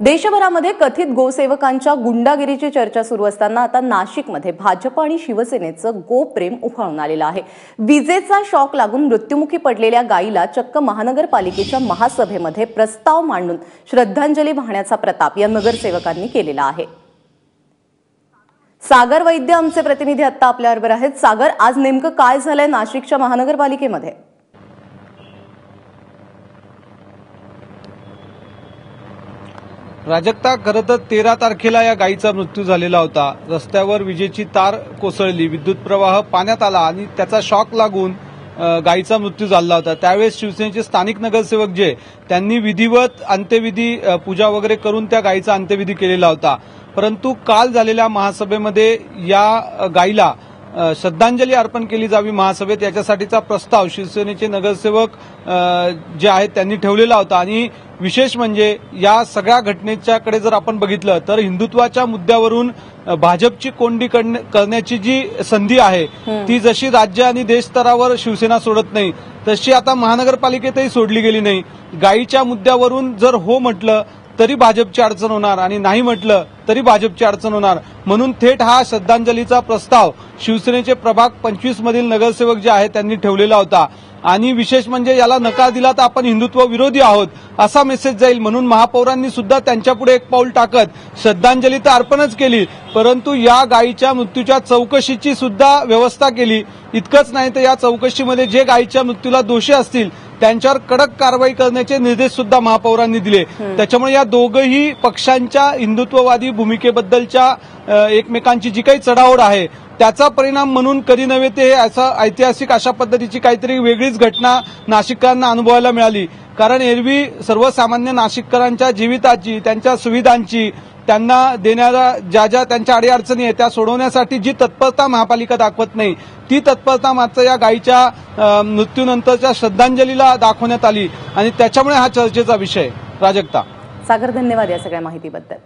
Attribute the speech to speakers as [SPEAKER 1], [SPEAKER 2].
[SPEAKER 1] देशभरामध्ये कथित गोसेवकांच्या गुंडागिरीची चर्चा सुरू असताना आता नाशिकमध्ये भाजप आणि शिवसेनेचं गोप्रेम उफाळून आलेलं आहे। विजेचा शॉक लागून मृत्युमुखी पडलेल्या गायीला चक्क महानगरपालिकेच्या महासभेमध्ये प्रस्ताव मांडून श्रद्धांजली वाहण्याचा प्रताप या नगरसेवकांनी केलेला आहे। सागर वैद्य आमचे प्रतिनिधी आता आपल्याबरोबर आहेत। सागर, आज नेमकं काय झालंय नाशिकच्या महानगरपालिकेमध्ये?
[SPEAKER 2] प्राजक्ता, खरं तर 13 तारखेला या गायीचा मृत्यू झालेला होता। रस्त्यावर विजेची तार कोसळली, विद्युत प्रवाह पाण्यात आला आणि त्याचा शॉक लागून गायीचा मृत्यू झाला होता। त्यावेळेस शिवसेनेचे स्थानिक नगरसेवक जे त्यांनी विधिवत अंत्यविधी पूजा वगैरे करून त्या गायीचा अंत्यविधी केलेला होता। परंतु काल झालेल्या महासभेमध्ये या गायीला श्रद्धांजली अर्पण केली जावी महासभेत, याच्यासाठीचा प्रस्ताव शिवसेनेचे नगरसेवक जे आहेत त्यांनी ठेवलेला होता। आणि विशेष म्हणजे या सगळ्या घटनेच्याकडे जर आपण बघितलं तर हिंदुत्वाच्या मुद्द्यावरून भाजपची कोंडी करण्याची जी संधी आहे ती जशी राज्य आणि देश स्तरावर शिवसेना सोडत नाही तशी आता महानगरपालिकेतही सोडली गेली नाही। गायीच्या मुद्द्यावरून जर हो म्हटलं तरी भाजपची अडचण होणार आणि नाही म्हटलं तरी भाजपची अडचण होणार, म्हणून थेट हा श्रद्धांजलीचा प्रस्ताव शिवसेनेचे प्रभाग 25 मधील नगरसेवक जे आहेत त्यांनी ठेवलेला होता। आणि विशेष म्हणजे याला नकार दिला तर आपण हिंदुत्व विरोधी आहोत असा मेसेज जाईल, म्हणून महापौरांनी सुद्धा त्यांच्यापुढे एक पाऊल टाकत श्रद्धांजली तर अर्पणच केली, परंतु या गायीच्या मृत्यूच्या चौकशीची सुद्धा व्यवस्था केली। इतकंच नाही तर या चौकशीमध्ये जे गायीच्या मृत्यूला दोषी असतील त्यांच्यावर कडक कारवाई करण्याचे निर्देश सुद्धा महापौरांनी दिले। त्याच्यामुळे या दोघही पक्षांच्या हिंदुत्ववादी भूमिकेबद्दलच्या एकमेकांची जी काही चढाओढ आहे त्याचा परिणाम म्हणून कधी नव्हे ते असं ऐतिहासिक अशा पद्धतीची काहीतरी वेगळीच घटना नाशिककरांना अनुभवायला मिळाली। कारण एरवी सर्वसामान्य नाशिककरांच्या जीविताची, त्यांच्या सुविधांची, त्यांना देणाऱ्या ज्या ज्या त्यांच्या अडीअडचणी आहेत त्या सोडवण्यासाठी जी तत्परता महापालिका दाखवत नाही ती तत्परता मात्र या गायीच्या मृत्यूनंतरच्या श्रद्धांजलीला दाखवण्यात आली आणि त्याच्यामुळे हा चर्चेचा विषय। प्राजक्ता,
[SPEAKER 1] सागर, धन्यवाद या सगळ्या माहितीबद्दल।